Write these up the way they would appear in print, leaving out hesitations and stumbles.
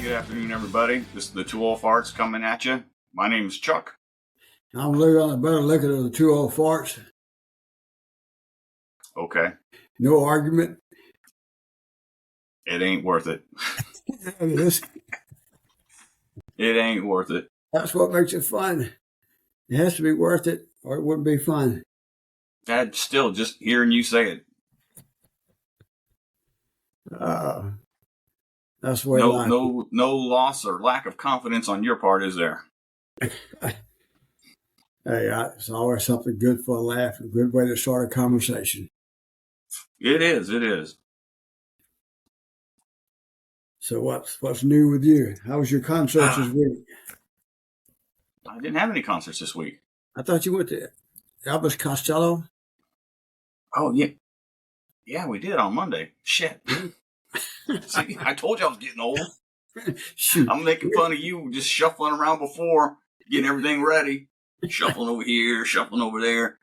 good afternoon, everybody. This is the Two Old Farts coming at you. My name's Chuck. I'm looking on the better looking at the two old farts. Okay. No argument. It ain't worth it. It ain't worth it. That's what makes it fun. It has to be worth it, or it wouldn't be fun. Dad, still just hearing you say it. That's the way no loss or lack of confidence on your part, is there? Hey, it's always something good for a laugh, a good way to start a conversation. It is. So what's new with you? How was your concerts this week? I didn't have any concerts this week. I thought you went to Elvis Costello. Oh, yeah. Yeah, we did on Monday. Shit. See, I told you I was getting old. Shoot. I'm making fun of you just shuffling around before, getting everything ready. Shuffling over here, shuffling over there.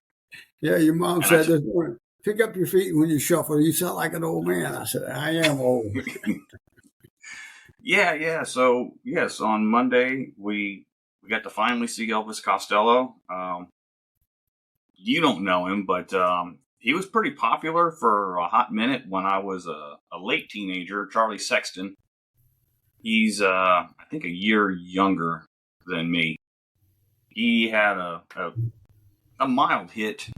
Yeah, your mom said this morning, pick up your feet when you shuffle. You sound like an old man. I said, I am old. Yeah. So, yes, on Monday, we got to finally see Elvis Costello. You don't know him, but he was pretty popular for a hot minute when I was a late teenager. Charlie Sexton. He's, I think, a year younger than me. He had a mild hit,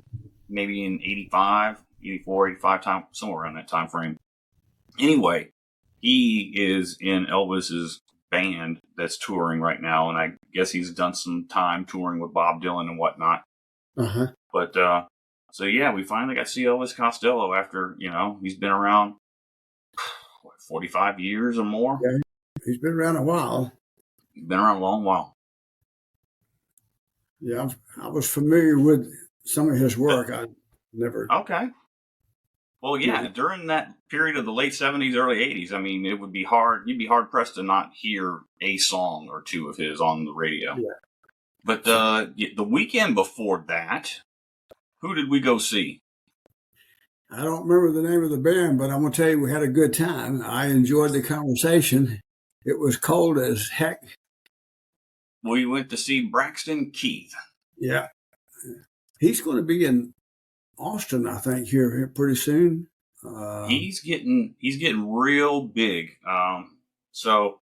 maybe in 85, 84, 85 time, somewhere around that time frame. Anyway, he is in Elvis's band that's touring right now, and I guess he's done some time touring with Bob Dylan and whatnot. Uh-huh. But, so yeah, we finally got to see Elvis Costello after, he's been around 45 years or more. Yeah, he's been around a while. He's been around a long while. Yeah, I was familiar with some of his work. I never. Okay. Well, yeah, during that period of the late 70s, early 80s, I mean, it would be hard. You'd be hard pressed to not hear a song or two of his on the radio. Yeah. But the weekend before that, who did we go see? I don't remember the name of the band, but I'm going to tell you we had a good time. I enjoyed the conversation. It was cold as heck. We went to see Braxton Keith. Yeah. He's going to be in Austin, I think, here pretty soon. He's getting real big. So,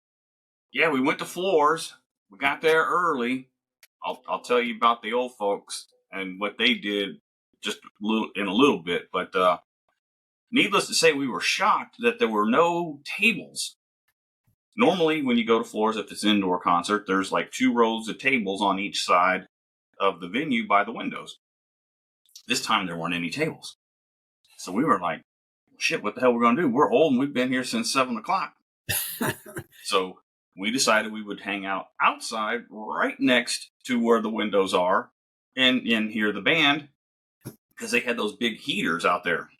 yeah, we went to Floors. We got there early. I'll tell you about the old folks and what they did just in a little bit. But needless to say, we were shocked that there were no tables. Normally, when you go to Floors, if it's an indoor concert, there's like 2 rows of tables on each side of the venue by the windows. This time, there weren't any tables. So we were like, shit, what the hell we're going to do? We're old and we've been here since 7 o'clock. So we decided we would hang out outside right next to where the windows are and hear the band because they had those big heaters out there.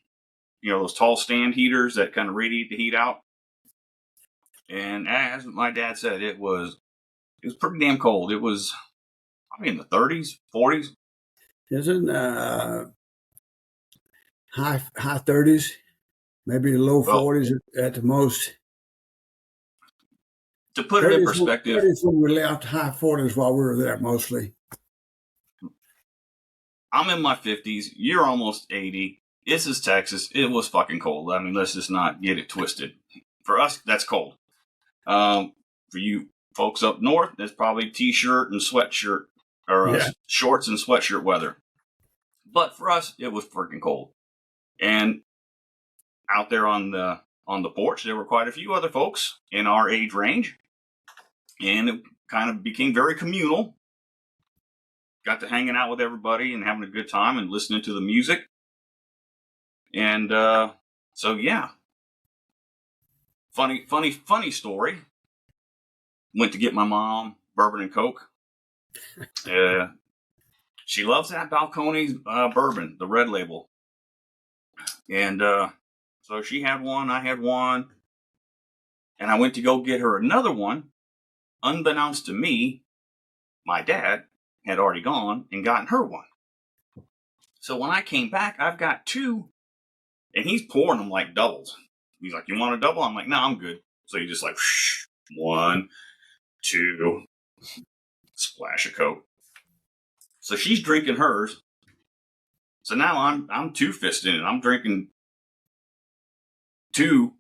Those tall stand heaters that kind of radiate the heat out. And as my dad said, it was pretty damn cold. It was probably in the 30s, 40s. Isn't high 30s, maybe low 40s at the most. To put it in perspective, 30s when we left, high 40s while we were there mostly. I'm in my 50s. You're almost 80. This is Texas. It was fucking cold. I mean, let's just not get it twisted. For us, that's cold. For you folks up north, it's probably t-shirt and sweatshirt or shorts and sweatshirt weather. But for us, it was freaking cold. And out there on the porch, there were quite a few other folks in our age range. And it kind of became very communal. Got to hanging out with everybody and having a good time and listening to the music. And so, yeah. Funny story. Went to get my mom bourbon and Coke. She loves that Balcones bourbon, the red label. And so she had one, I had one. And I went to go get her another one. Unbeknownst to me, my dad had already gone and gotten her one. So when I came back, I've got 2. And he's pouring them like doubles. He's like, you want a double? I'm like, no, I'm good. So he just like, whoosh, 1, 2, splash of Coke. So she's drinking hers. So now I'm two-fisting it. I'm drinking 2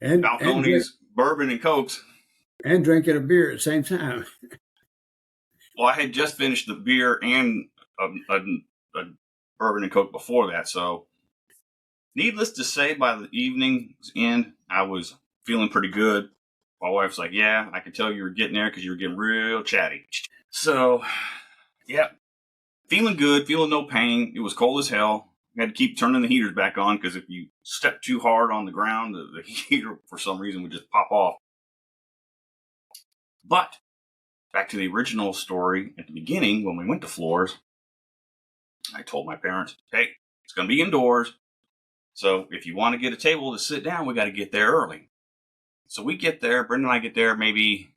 Balcones, bourbon and Cokes. And drinking a beer at the same time. Well, I had just finished the beer and a bourbon and Coke before that. So needless to say, by the evening's end, I was feeling pretty good. My wife's like, yeah, I could tell you were getting there because you were getting real chatty. So, yeah, feeling good, feeling no pain. It was cold as hell. I had to keep turning the heaters back on because if you step too hard on the ground, the heater, for some reason, would just pop off. But back to the original story at the beginning, when we went to Floors, I told my parents, hey, it's going to be indoors. So if you want to get a table to sit down, we got to get there early. So we get there, Brenda and I get there maybe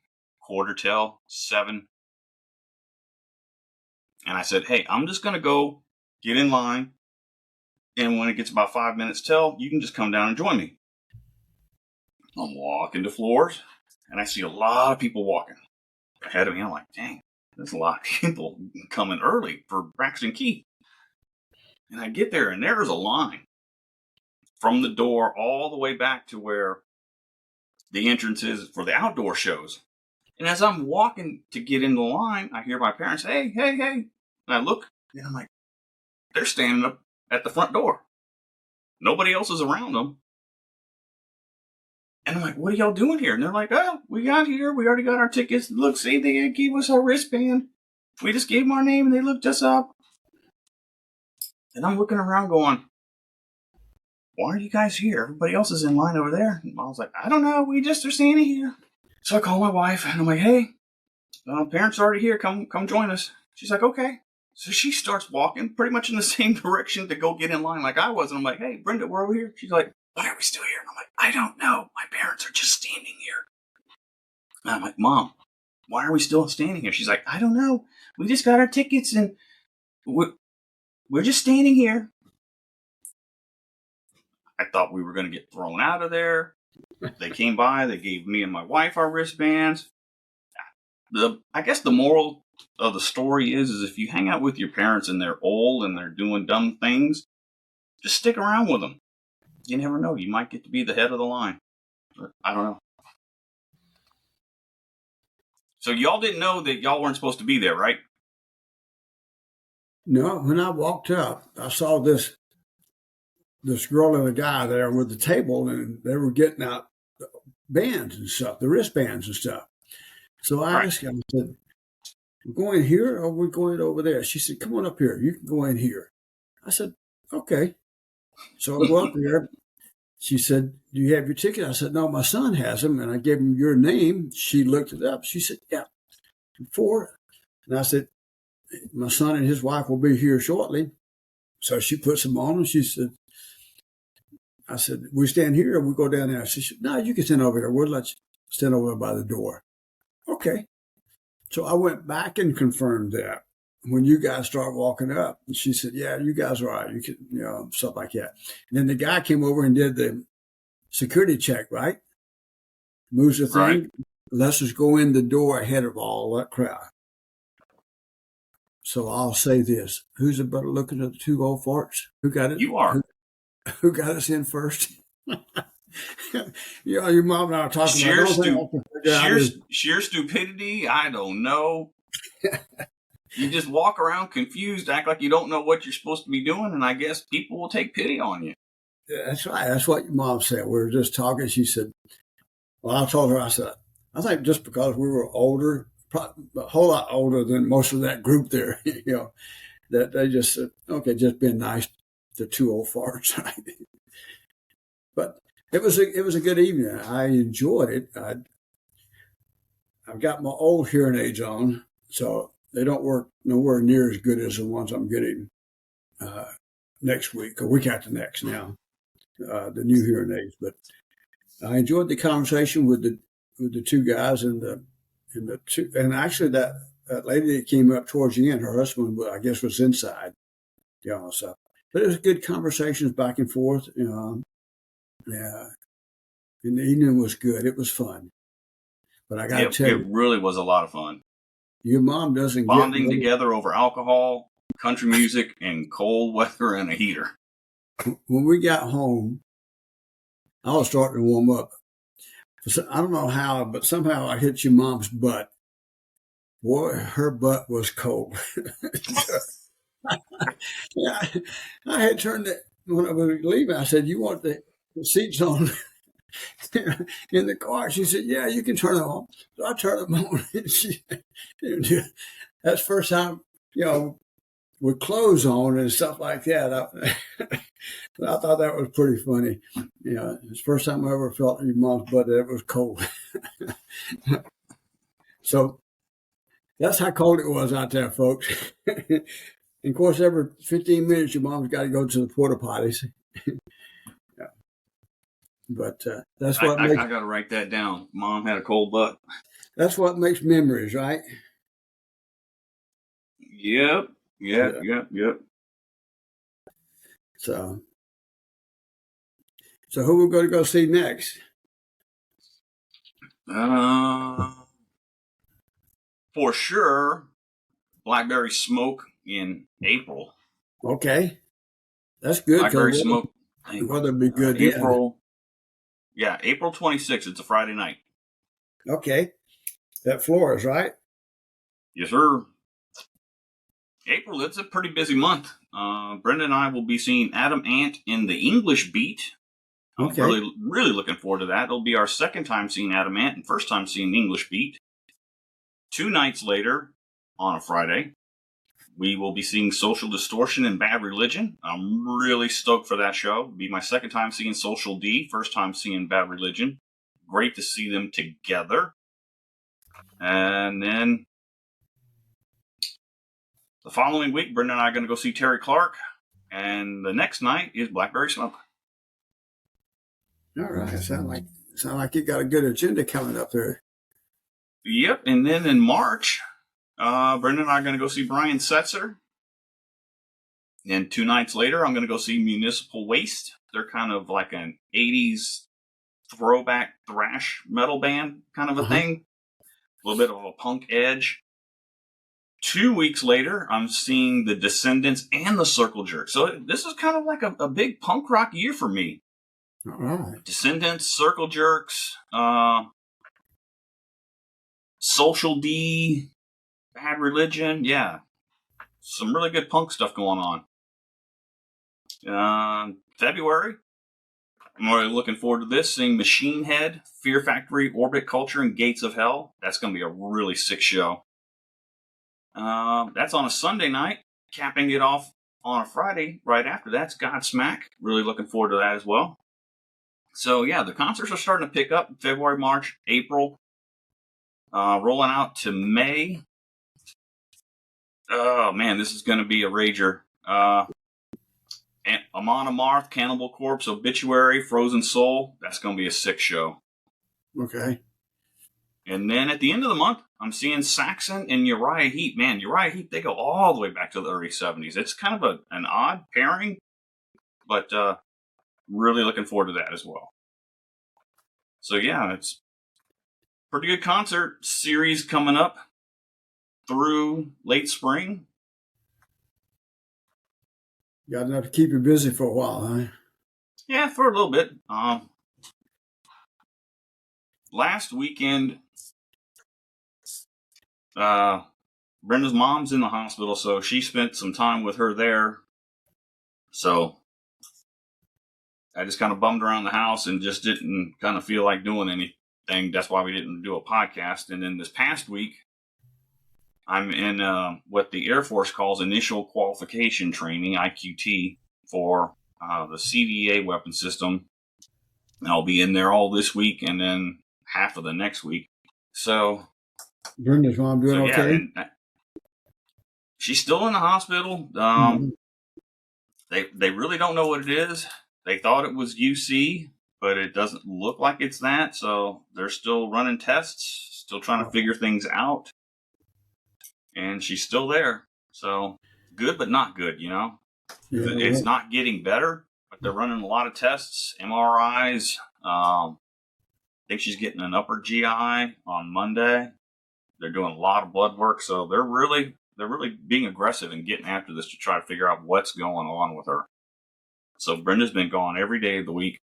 6:45. And I said, hey, I'm just going to go get in line. And when it gets about 5 minutes till, you can just come down and join me. I'm walking to Floors, and I see a lot of people walking ahead of me. I'm like, dang, there's a lot of people coming early for Braxton Key. And I get there, and there's a line from the door all the way back to where the entrance is for the outdoor shows. And as I'm walking to get in the line, I hear my parents, hey, hey, hey. And I look, and I'm like, they're standing up at the front door. Nobody else is around them. And I'm like, what are y'all doing here? And they're like, oh, we got here. We already got our tickets. Look, see, they gave us our wristband. We just gave them our name, and they looked us up. And I'm looking around going, why are you guys here? Everybody else is in line over there. And I was like, I don't know. We just are standing here. So I call my wife, and I'm like, hey, parents are already here. Come join us. She's like, okay. So she starts walking pretty much in the same direction to go get in line like I was. And I'm like, hey, Brenda, we're over here. She's like, why are we still here? And I'm like, I don't know. My parents are just standing here. And I'm like, Mom, why are we still standing here? She's like, I don't know. We just got our tickets, and we're just standing here. I thought we were going to get thrown out of there. They came by. They gave me and my wife our wristbands. I guess the moral of the story is if you hang out with your parents and they're old and they're doing dumb things, just stick around with them. You never know. You might get to be the head of the line. But I don't know. So y'all didn't know that y'all weren't supposed to be there, right? No, when I walked up, I saw this girl and a guy there with the table, and they were getting out bands and stuff, the wristbands and stuff. So I asked him, I said, we're going here or we're going over there? She said, come on up here. You can go in here. I said, okay. So I go up there. She said, do you have your ticket? I said, no, my son has them. And I gave him your name. She looked it up. She said, yeah, 4. And I said, my son and his wife will be here shortly. So she puts them on, and she said, I said, we stand here or we go down there? She said, no, you can stand over here. We'll let you stand over by the door. Okay. So I went back and confirmed that when you guys start walking up. And she said, yeah, you guys are right. You can, stuff like that. And then the guy came over and did the security check, right? Moves the thing. Right. Lets us go in the door ahead of all that crowd. So I'll say this. Who's about looking at the 2 old farts? Who got it? You are. Who got us in first? Your mom and I are talking about sheer stupidity. I don't know. You just walk around confused, act like you don't know what you're supposed to be doing, and I guess people will take pity on you. Yeah, that's right. That's what your mom said. We were just talking. She said, well, I told her, I said, I think just because we were older, probably a whole lot older than most of that group there, that they just said, okay, just being nice to 2 old farts, right? But it was a good evening. I enjoyed it. I've got my old hearing aids on, so they don't work nowhere near as good as the ones I'm getting next week or week after next now, the new hearing aids. But I enjoyed the conversation with the 2 guys and actually that lady that came up towards the end, her husband, I guess, was inside, so. But it was good conversations back and forth, Yeah. And the evening was good. It was fun. But I got to tell it you, really was a lot of fun. your mom doesn't Bonding get together over alcohol, country music, and cold weather and a heater. when we got home. I was starting to warm up. I don't know how, but somehow I hit your mom's butt. Boy, her butt was cold. Yeah, I had turned it when I was leaving. I said, "You want the seats on in the car?" She said, "Yeah, you can turn them on." So I turned them on. That's the first time, with clothes on and stuff like that. I thought that was pretty funny. It's the first time I ever felt your mom's butt that it was cold. So that's how cold it was out there, folks. And of course, every 15 minutes, your mom's got to go to the porta potties. Yeah. But that's what I makes got to write that down. Mom had a cold butt. that's what makes memories, right? Yep. Yeah. Yep. So who we're going to go see next? For sure, Blackberry Smoke in April. Okay, that's good Blackberry because Smoke. the weather be good then. April. Yeah, April 26th. It's a Friday night. Okay, that Flores, right? Yes, sir. April, it's a pretty busy month. Brenda and I will be seeing Adam Ant in the English Beat. I'm Okay. really looking forward to that. It'll be our second time seeing Adam Ant and first time seeing English Beat. 2 nights later, on a Friday, we will be seeing Social Distortion and Bad Religion. I'm really stoked for that show. It'll be my second time seeing Social D, first time seeing Bad Religion. Great to see them together. And then the following week, Brenda and I are going to go see Terry Clark. And the next night is Blackberry Smoke. All right. Sound like you got a good agenda coming up there. Yep. And then in March, Brenda and I are going to go see Brian Setzer. And 2 nights later, I'm going to go see Municipal Waste. They're kind of like an 80s throwback thrash metal band kind of a thing. A little bit of a punk edge. 2 weeks later, I'm seeing the Descendants and the Circle Jerks. So this is kind of like a big punk rock year for me. All right. Descendants, Circle Jerks, Social D, Bad Religion. Yeah. Some really good punk stuff going on. February, I'm really looking forward to this. Seeing Machine Head, Fear Factory, Orbit Culture, and Gates of Hell. That's going to be a really sick show. That's on a Sunday night. Capping it off on a Friday right after that's Godsmack. Really looking forward to that as well. So yeah, the concerts are starting to pick up February, March, April. Rolling out to May. Oh man, this is going to be a rager. Amon Amarth, Cannibal Corpse, Obituary, Frozen Soul. That's going to be a sick show. Okay. And then at the end of the month, I'm seeing Saxon and Uriah Heep. Man, Uriah Heep, they go all the way back to the early 70s. It's kind of an odd pairing, but really looking forward to that as well. So yeah, it's a pretty good concert series coming up through late spring. Got enough to keep you busy for a while, huh? Yeah, for a little bit. Last weekend, Brenda's mom's in the hospital, so she spent some time with her there. So I just kind of bummed around the house and just didn't kind of feel like doing anything. That's why we didn't do a podcast. And then this past week, I'm in what the Air Force calls initial qualification training, IQT, for the CDA weapon system. I'll be in there all this week and then half of the next week. So Brenda's mom doing okay? She's still in the hospital. They really don't know what it is. They thought it was UC, but it doesn't look like it's that. So they're still running tests, still trying to figure things out. And she's still there. So good, but not good, Yeah, it's not getting better, but they're running a lot of tests, MRIs. think she's getting an upper GI on Monday. They're doing a lot of blood work, so they're really being aggressive and getting after this to try to figure out what's going on with her. So Brenda's been gone every day of the week.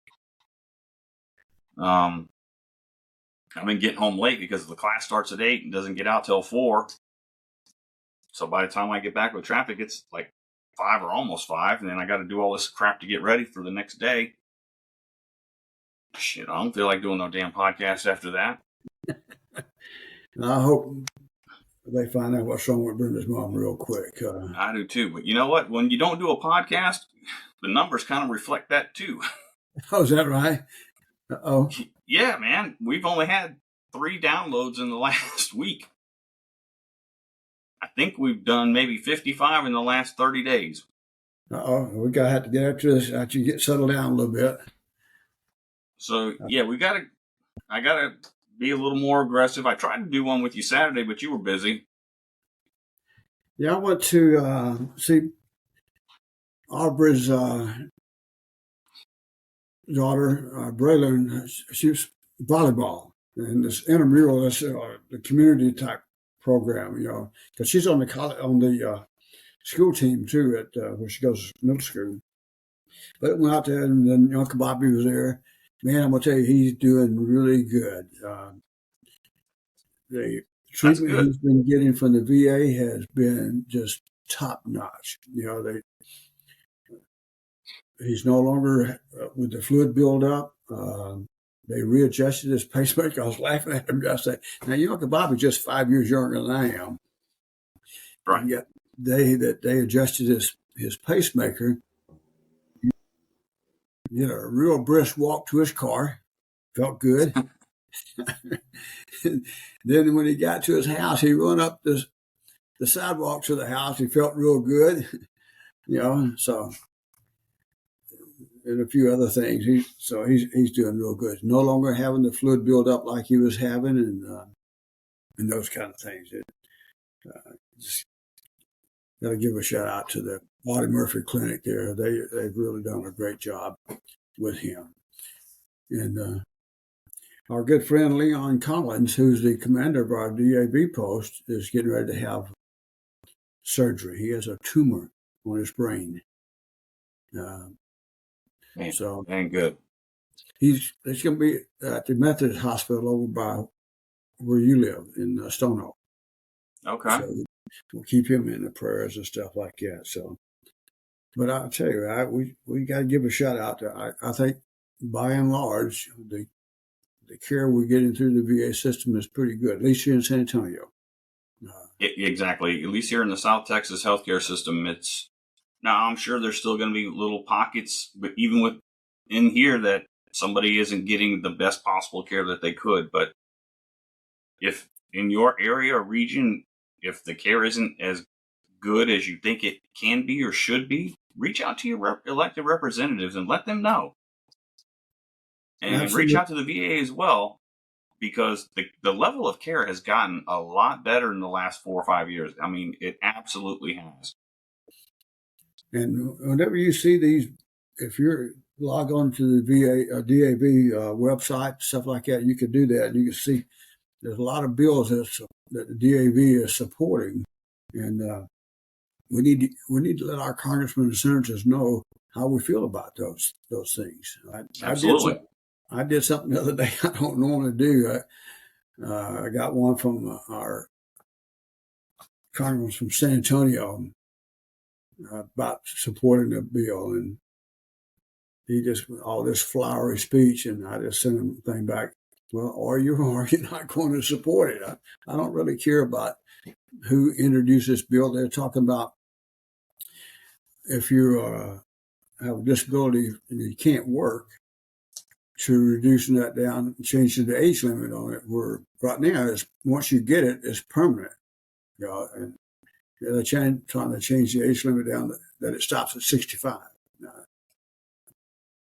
I've been getting home late because the class starts at 8 and doesn't get out till 4. So by the time I get back with traffic, it's like 5 or almost 5, and then I got to do all this crap to get ready for the next day. Shit, I don't feel like doing no damn podcast after that. I hope they find out what's wrong with Brenda's mom real quick. I do too, but you know what? When you don't do a podcast, the numbers kind of reflect that too. Oh, is that right? Uh-oh. Yeah, man. We've only had 3 downloads in the last week. I think we've done maybe 55 in the last 30 days. Uh-oh. We're going to have to get after this after you get settled down a little bit. So, yeah, I got to be a little more aggressive. I tried to do one with you Saturday, but you were busy. Yeah, I went to see Aubrey's daughter, Braylon. She was volleyball and this intramural, this the community type program, because she's on the school team too at where she goes to middle school. But went out there, and then Uncle Bobby was there. Man, I'm gonna tell you, he's doing really good. The treatment he's been getting from the VA has been just top notch. He's no longer with the fluid buildup. They readjusted his pacemaker. I was laughing at him yesterday. Now, Uncle Bobby's just 5 years younger than I am. Right. Yet they adjusted his pacemaker. A real brisk walk to his car. Felt good. Then when he got to his house, he run up the sidewalk to the house. He felt real good. So, and a few other things. He's doing real good. No longer having the fluid build up like he was having, and those kind of things. Just got to give a shout out to the Audie Murphy Clinic there. They've really done a great job with him. And our good friend Leon Collins, who's the commander of our DAB post, is getting ready to have surgery. He has a tumor on his brain. So ain't good. It's going to be at the Methodist Hospital over by where you live in Stone Oak. Okay. So we'll keep him in the prayers and stuff like that. So, but I'll tell you, we got to give a shout out to. I think by and large, the care we're getting through the VA system is pretty good, at least here in San Antonio. Exactly. At least here in the South Texas healthcare system, now I'm sure there's still going to be little pockets, but even within here that somebody isn't getting the best possible care that they could. But if in your area or region, if the care isn't as good as you think it can be or should be, reach out to your elected representatives and let them know. And Absolutely. reach out to the VA as well, because the level of care has gotten a lot better in the last 4 or 5 years. I mean, it absolutely has. And whenever you see these, if you're log on to the VA DAB website, stuff like that, you can do that. And you can see there's a lot of bills that the DAB is supporting, and we need to let our congressmen and senators know how we feel about those things. Absolutely. I did something the other day I don't normally do. I got one from our congressman from San Antonio about supporting the bill, and he just all this flowery speech, and I just sent him a thing back. Well, are you not going to support it? I don't really care about who introduced this bill. They're talking about if you have a disability and you can't work, to reducing that down, changing the age limit on it. Where right now, once you get it, it's permanent. And they're trying to change the age limit down that it stops at 65.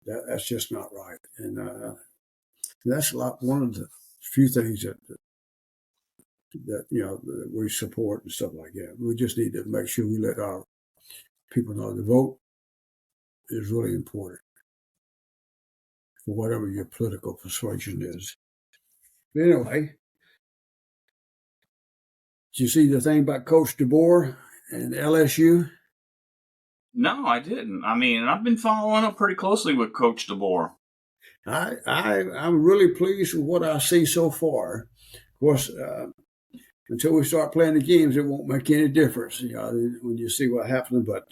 That's just not right. And that's one of the few things that we support and stuff like that. We just need to make sure we let our people know the vote is really important for whatever your political persuasion is. Anyway, did you see the thing about Coach DeBoer and LSU? No, I didn't. I mean, I've been following up pretty closely with Coach DeBoer. I'm really pleased with what I see so far. Of course, until we start playing the games, it won't make any difference, when you see what happens. But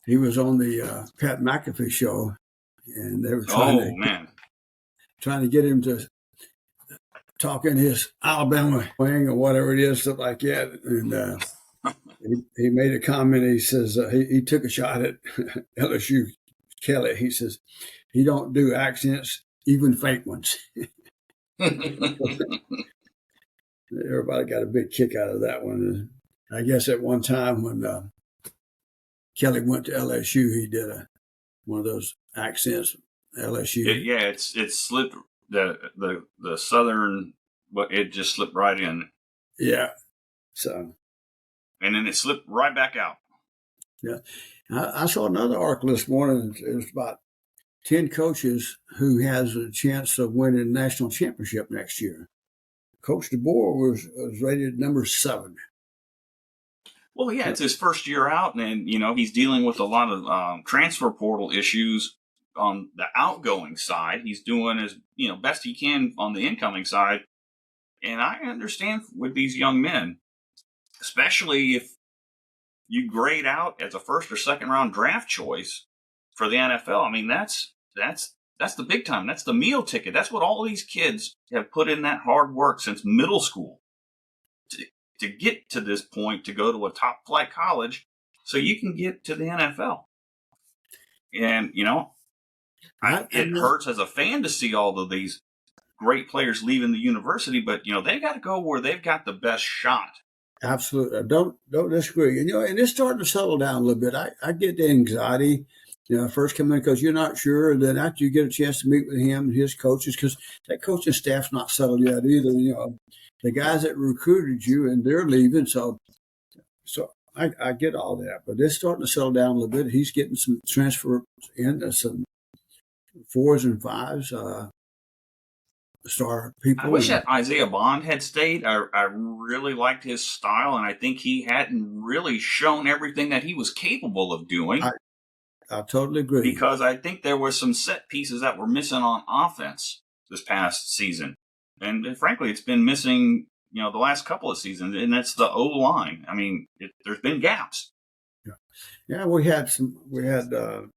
he was on the Pat McAfee show, and they were trying to get him to talk in his Alabama twang or whatever it is, stuff like that. And he made a comment. He says he took a shot at LSU Kelly. He says he don't do accents, even fake ones. Everybody got a big kick out of that one. I guess at one time when Kelly went to LSU, he did one of those accents. LSU. It slipped the southern, but it just slipped right in. Yeah. So. And then it slipped right back out. Yeah. I saw another article this morning. It was about 10 coaches who has a chance of winning a national championship next year. Coach DeBoer was rated number 7. Well, yeah, it's his first year out, and he's dealing with a lot of transfer portal issues on the outgoing side. He's doing as best he can on the incoming side, and I understand with these young men, especially if you grade out as a first or second round draft choice for the NFL. I mean, that's the big time. That's the meal ticket. That's what all these kids have put in that hard work since middle school to get to this point, to go to a top flight college so you can get to the NFL. And, it hurts as a fan to see all of these great players leaving the university, but, they got to go where they've got the best shot. Absolutely. I don't disagree. And it's starting to settle down a little bit. I get the anxiety, first come in because you're not sure. And then after you get a chance to meet with him and his coaches, because that coaching staff's not settled yet either. The guys that recruited you and they're leaving. So I get all that, but it's starting to settle down a little bit. He's getting some transfer in, some 4s and 5s. Star people. I wish that Isaiah Bond had stayed. I really liked his style, and I think he hadn't really shown everything that he was capable of doing. I totally agree. Because I think there were some set pieces that were missing on offense this past season. And frankly, it's been missing, the last couple of seasons, and that's the O-line. I mean, there's been gaps. Yeah, we had the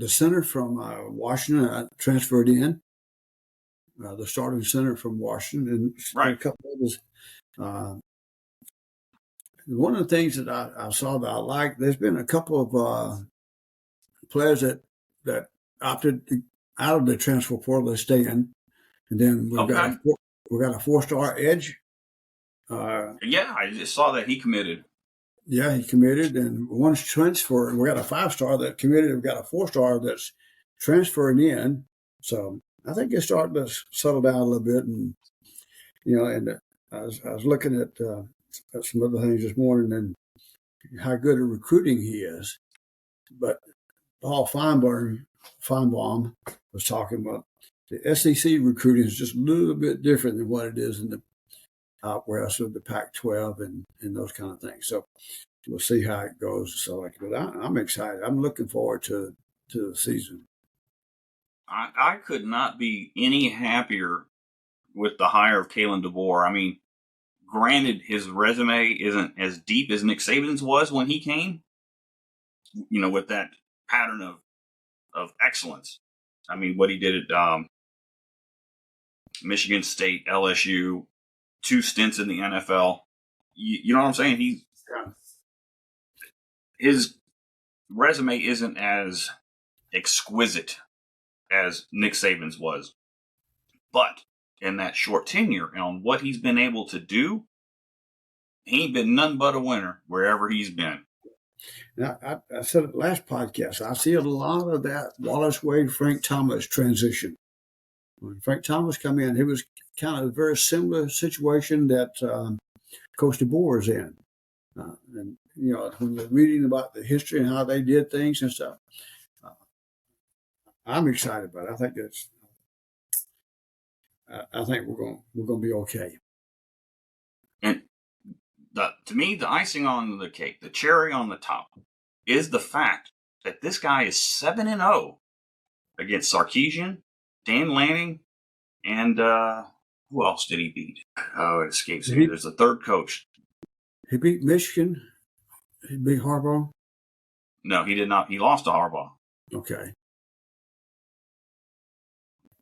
center from Washington transferred in. The starting center from Washington, and a couple of others. One of the things that I saw that I liked, there's been a couple of players that opted out of the transfer portal to stay in, and then we got a 4-star edge. I just saw that he committed. Yeah, he committed, and one's transferred. We got a 5-star that committed. We got a 4-star that's transferring in. So I think it's starting to settle down a little bit, and and I was looking at some other things this morning and how good at recruiting he is. But Paul Feinbaum was talking about the SEC recruiting is just a little bit different than what it is in the out west of the Pac-12 and those kind of things. So we'll see how it goes. So, but I'm excited. I'm looking forward to the season. I could not be any happier with the hire of Kalen DeBoer. I mean, granted, his resume isn't as deep as Nick Saban's was when he came, with that pattern of excellence. I mean, what he did at Michigan State, LSU, 2 stints in the NFL. You know what I'm saying? His resume isn't as exquisite as Nick Saban's was. But in that short tenure and on what he's been able to do, he ain't been none but a winner wherever he's been. Now, I said it last podcast, I see a lot of that Wallace Wade, Frank Thomas transition. When Frank Thomas come in, it was kind of a very similar situation that Coach DeBoer is in. And, when you're reading about the history and how they did things and stuff, I'm excited about it. I think I think we're gonna be okay. And to me, the icing on the cake, the cherry on the top, is the fact that this guy is 7-0 against Sarkisian, Dan Lanning, and who else did he beat? Oh, it escapes me. There's a third coach. He beat Michigan. He beat Harbaugh. No, he did not. He lost to Harbaugh. Okay.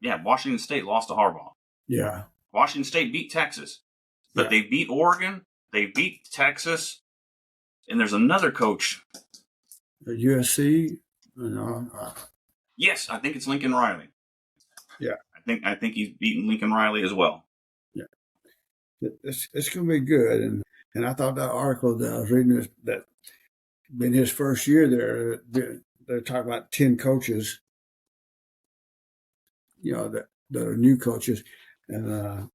Yeah, Washington State lost to Harbaugh. Yeah. Washington State beat Texas, but they beat Oregon. They beat Texas, and there's another coach. USC. Yes, I think it's Lincoln Riley. Yeah. I think he's beaten Lincoln Riley as well. Yeah. It's going to be good, and I thought that article that I was reading that in his first year there, they're talking about 10 coaches, that are new coaches, and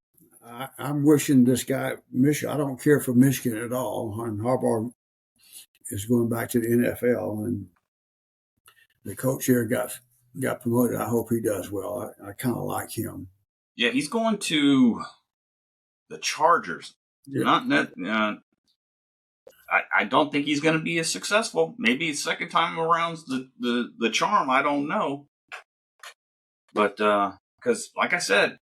I'm wishing this guy Michigan. I don't care for Michigan at all. And Harbaugh is going back to the NFL, and the coach here got promoted. I hope he does well. I kind of like him. Yeah, he's going to the Chargers. Yeah. I don't think he's going to be as successful. Maybe second time around's the charm. I don't know. But because, like I said,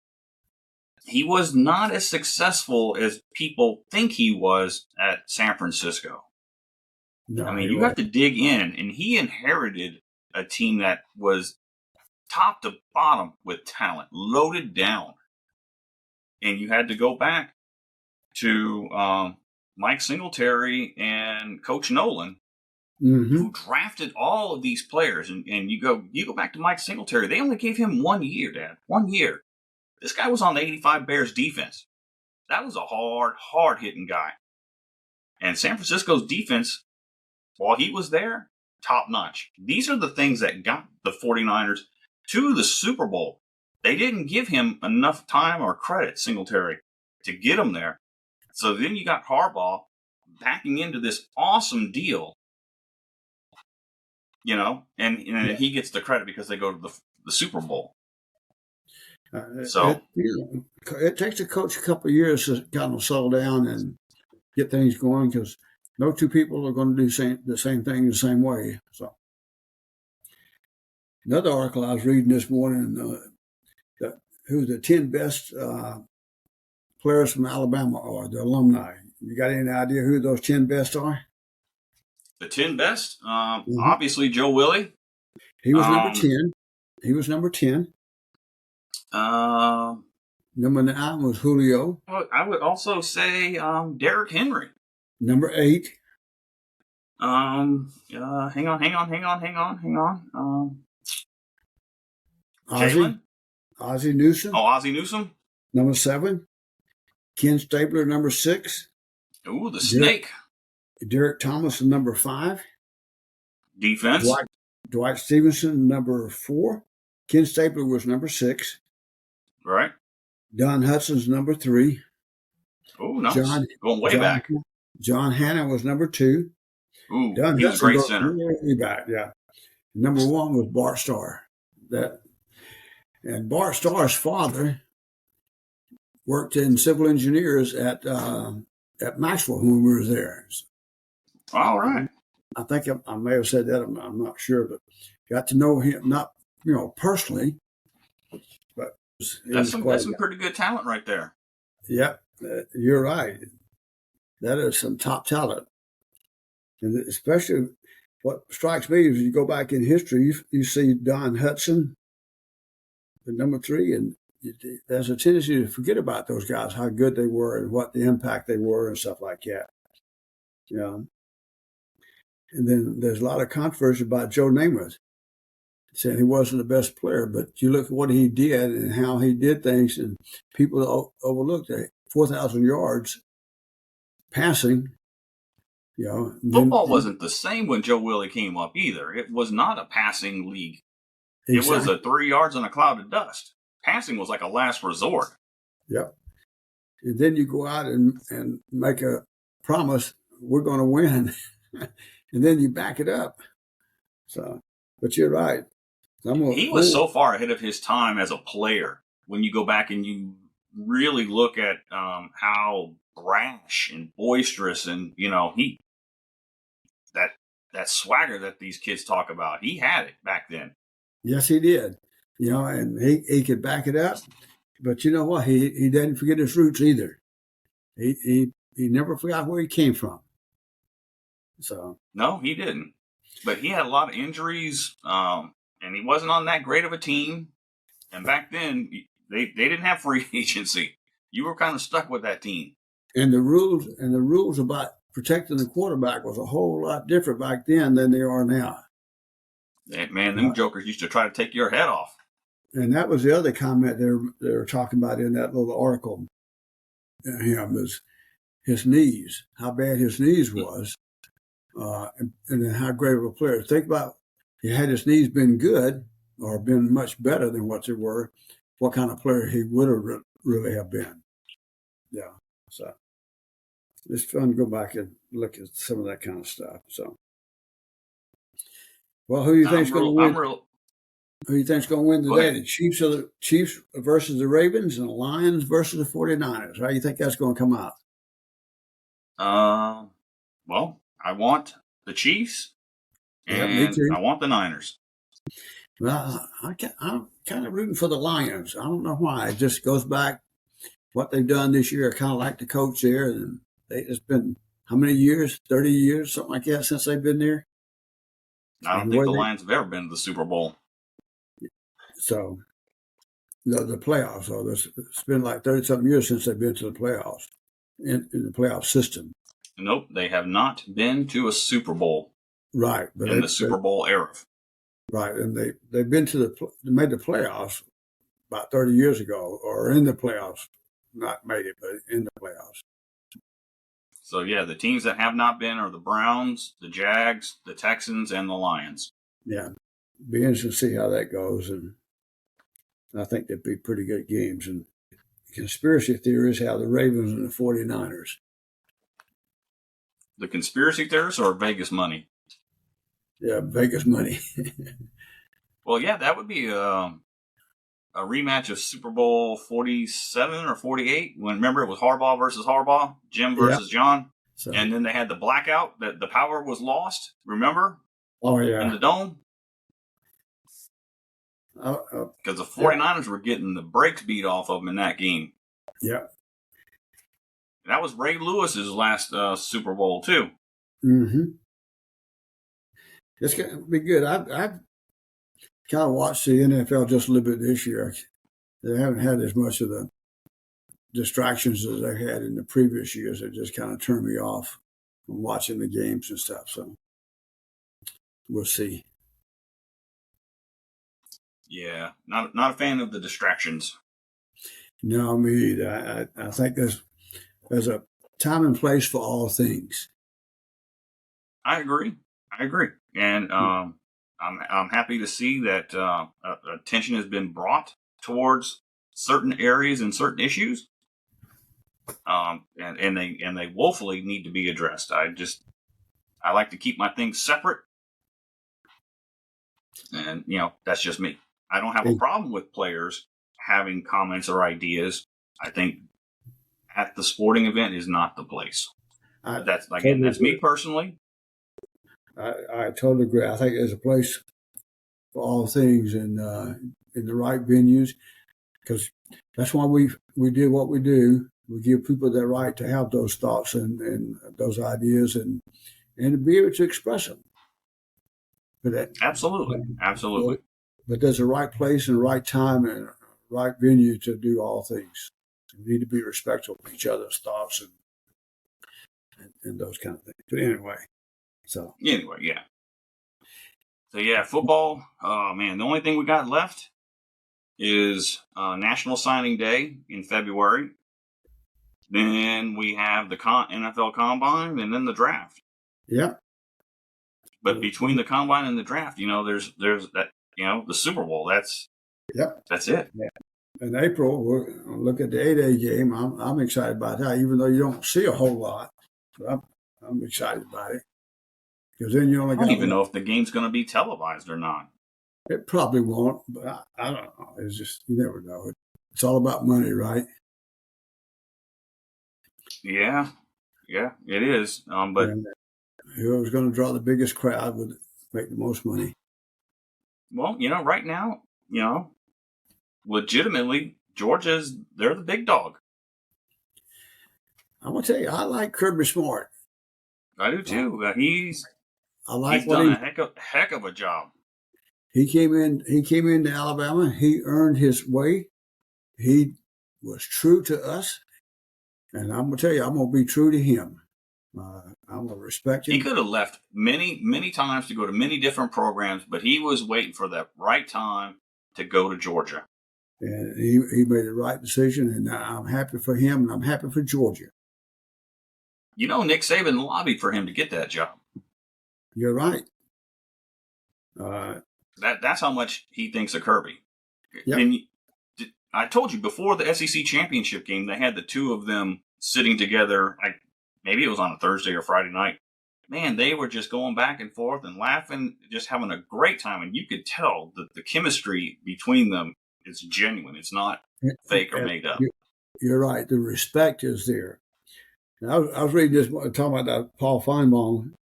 he was not as successful as people think he was at San Francisco. No, I mean, you have to dig in, and he inherited a team that was top to bottom with talent, loaded down. And you had to go back to Mike Singletary and Coach Nolan, who drafted all of these players. And you go back to Mike Singletary. They only gave him 1 year, Dad. 1 year. This guy was on the 85 Bears defense. That was a hard-hitting guy. And San Francisco's defense, while he was there, top-notch. These are the things that got the 49ers to the Super Bowl. They didn't give him enough time or credit, Singletary, to get him there. So then you got Harbaugh backing into this awesome deal, and he gets the credit because they go to the Super Bowl. It takes a coach a couple of years to kind of settle down and get things going, because no two people are going to do the same thing the same way. So another article I was reading this morning, who the 10 best players from Alabama are, the alumni. You got any idea who those 10 best are? The 10 best? Obviously, Joe Willie. He was number 10. He was number 10. Number 9 was Julio. I would also say Derrick Henry. Number 8. Hang on. Ozzie Newsome. Oh, Ozzie Newsome. Number 7. Ken Stabler, number 6. Ooh, the snake. Derek Thomas, number 5. Defense. Dwight Stevenson, number 4. Ken Stabler was number 6. Right. Don Hudson's number 3. Oh, nice. Going way back. John Hanna was number 2. Ooh, he was a great center. Way back, yeah. Number 1 was Bart Starr. And Bart Starr's father worked in civil engineers at Maxwell when we were there. All right. I think I may have said that. I'm not sure, but got to know him, not personally, but that's some pretty good talent right there. Yep, you're right. That is some top talent, and especially what strikes me is you go back in history, you see Don Hudson, the number 3, and there's a tendency to forget about those guys, how good they were and what the impact they were and stuff like that. And then there's a lot of controversy about Joe Namath, saying he wasn't the best player, but you look at what he did and how he did things, and people overlooked that 4,000 yards passing. Football wasn't the same when Joe Willie came up either. It was not a passing league. Exactly. It was a 3 yards in a cloud of dust. Passing was like a last resort. Yep. And then you go out and make a promise, we're going to win. And then you back it up. So, but you're right. He was so far ahead of his time as a player when you go back and you really look at how brash and boisterous, and that swagger that these kids talk about, he had it back then. Yes, he did. And he could back it up. But you know what? He didn't forget his roots either. He never forgot where he came from. So no, he didn't. But he had a lot of injuries, and he wasn't on that great of a team. And back then, they didn't have free agency. You were kind of stuck with that team. And the rules about protecting the quarterback was a whole lot different back then than they are now. Man, them jokers used to try to take your head off. And that was the other comment they were talking about in that little article. Him was his knees, how bad his knees was, and then how great of a player. Think about, had his knees been good or been much better than what they were, what kind of player he would have really have been. Yeah, so it's fun to go back and look at some of that kind of stuff. So, well, who do you think's going to win? Who do you think's going to win today? The Chiefs versus the Ravens, and the Lions versus the 49ers. How do you think that's going to come out? Well, I want the Chiefs, and I want the Niners. Well, I'm kind of rooting for the Lions. I don't know why. It just goes back what they've done this year. I kind of like the coach there. And it's been how many years? 30 years, something like that, since they've been there. I don't think the Lions have ever been to the Super Bowl. So, the playoffs. So it's been like 30-something years since they've been to the playoffs, in the playoff system. Nope, they have not been to a Super Bowl. Right. But in the Super Bowl era. Right, and they've been they made the playoffs about 30 years ago, or in the playoffs. Not made it, but in the playoffs. So, yeah, the teams that have not been are the Browns, the Jags, the Texans, and the Lions. Yeah, be interesting to see how that goes, and I think they'd be pretty good games. And the conspiracy theories have the Ravens and the 49ers. The conspiracy theorists or Vegas money? Yeah, Vegas money. Well, yeah, that would be a rematch of Super Bowl 47 or 48. When remember it was Harbaugh versus Harbaugh, Jim versus John, and then they had the blackout that the power was lost. Remember? Oh yeah, in the dome. Because the 49ers were getting the brakes beat off of them in that game. Yeah. That was Ray Lewis's last Super Bowl too. Mm-hmm. It's going to be good. I've kind of watched the NFL just a little bit this year. They haven't had as much of the distractions as they had in the previous years. It just kind of turned me off from watching the games and stuff. So we'll see. Yeah, not a fan of the distractions. No, me either. I think there's a time and place for all things. I agree, and I'm happy to see that attention has been brought towards certain areas and certain issues, and they woefully need to be addressed. I like to keep my things separate, and that's just me. I don't have a problem with players having comments or ideas. I think at the sporting event is not the place. That's me personally. I totally agree. I think there's a place for all things in the right venues, because that's why we do what we do. We give people the right to have those thoughts and those ideas and to be able to express them. Absolutely. But there's a right place and right time and right venue to do all things. We need to be respectful of each other's thoughts and those kind of things. But anyway. Yeah. So yeah, football. Oh man, the only thing we got left is National Signing Day in February. Then we have the NFL Combine, and then the draft. Yeah. But between the Combine and the draft, there's that the Super Bowl. That's it. Yeah. In April, we'll look at the 8A game. I'm excited about that, even though you don't see a whole lot. But I'm excited about it. Because then you only I don't even know if the game's going to be televised or not. It probably won't, but I don't know. It's just, you never know. It's all about money, right? Yeah, it is. But And whoever's going to draw the biggest crowd would make the most money. well, right now, legitimately, they're the big dog. I'm gonna tell you, I like Kirby Smart. I do too. He's done a heck of a job. He came into Alabama. He earned his way. He was true to us, and I'm gonna tell you, I'm gonna be true to him. I'm gonna respect him. He could have left many times to go to many different programs, but he was waiting for that right time to go to Georgia. And he made the right decision, and I'm happy for him, and I'm happy for Georgia. Nick Saban lobbied for him to get that job. You're right. That's how much he thinks of Kirby. Yep. And I told you before the SEC championship game, they had the two of them sitting together. Maybe it was on a Thursday or Friday night. Man, they were just going back and forth and laughing, just having a great time. And you could tell that the chemistry between them is genuine. It's not fake or made up. You're right. The respect is there. I was reading this, talking about that Paul Feinbaum,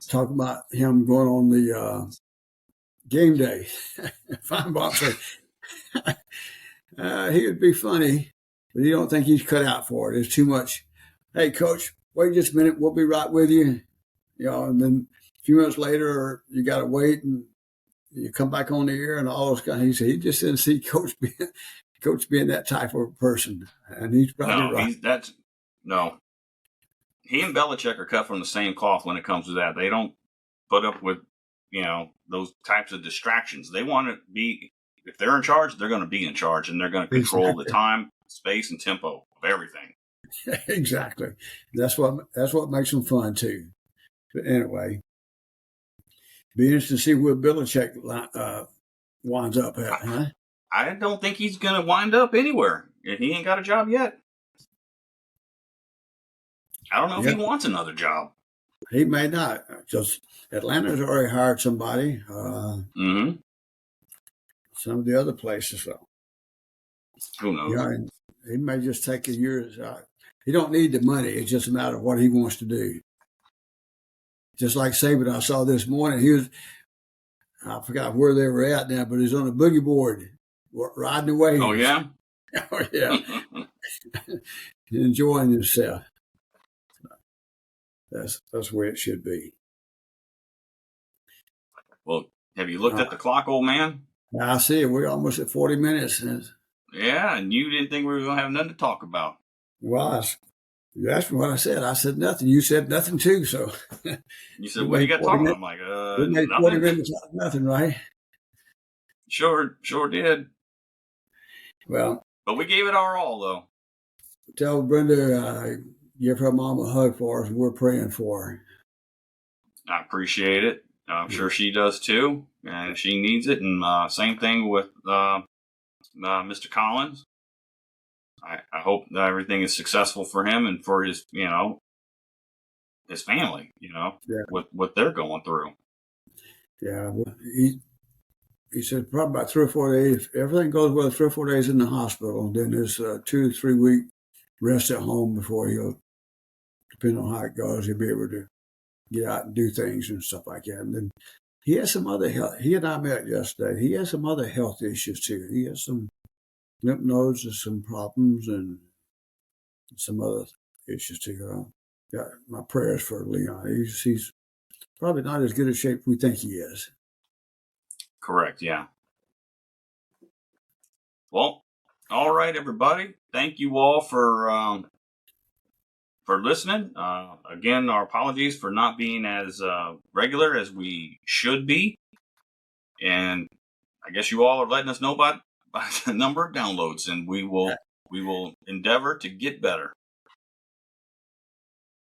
talking about him going on the game day. Feinbaum said he would be funny, but he don't think he's cut out for it. It's too much. Hey, coach, wait just a minute. We'll be right with you. And then a few minutes later, you got to wait, and you come back on the air and all those guys. He said he just didn't see coach being that type of person, and he's probably right. No. He and Belichick are cut from the same cloth when it comes to that. They don't put up with, those types of distractions. They want to be, if they're in charge, they're going to be in charge, and they're going to control the time, space, and tempo of everything. Exactly. That's what makes them fun too. But anyway, be interesting to see where Belichick winds up at. Huh? I don't think he's going to wind up anywhere. He ain't got a job yet. I don't know if he wants another job. He may not. Just Atlanta's already hired somebody. Some of the other places, though. Who knows? Yeah, and he may just take a year. He don't need the money. It's just a matter of what he wants to do. Just like Saban, I saw this morning. I forgot where they were at now, but he's on a boogie board riding away. Oh, yeah? Oh, yeah. Enjoying himself. That's the way it should be. Well, have you looked at the clock, old man? I see it. We're almost at 40 minutes. Yeah, and you didn't think we were going to have nothing to talk about. Well, you asked me what I said. I said nothing. You said nothing too. So you said, "What you got talking about?" I'm like, we made 40 minutes out of nothing, right? Sure did. Well, but we gave it our all, though. Tell Brenda, give her mom a hug for us. We're praying for her. I appreciate it. I'm sure she does too, and she needs it. And same thing with Mr. Collins. I hope that everything is successful for him and for his, his family, with what they're going through. Yeah, well, he said probably about 3 or 4 days. If everything goes well, 3 or 4 days in the hospital, and then there's a 2 to 3 week rest at home before he'll, depending on how it goes, he'll be able to get out and do things and stuff like that. And then he has some other health. He and I met yesterday. He has some other health issues too. He has some lymph nodes and some problems and some other issues too. Got my prayers for Leon. He's probably not as good a shape we think he is. Correct. Yeah. Well, all right, everybody. Thank you all for listening. Again, our apologies for not being as regular as we should be. And I guess you all are letting us know about the number of downloads, and we will endeavor to get better.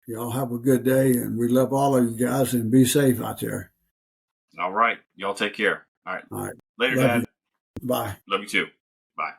Y'all have a good day, and we love all of you guys, and be safe out there. All right. Y'all take care. All right. All right. Later, Love Dad. You. Bye. Love you too. Bye.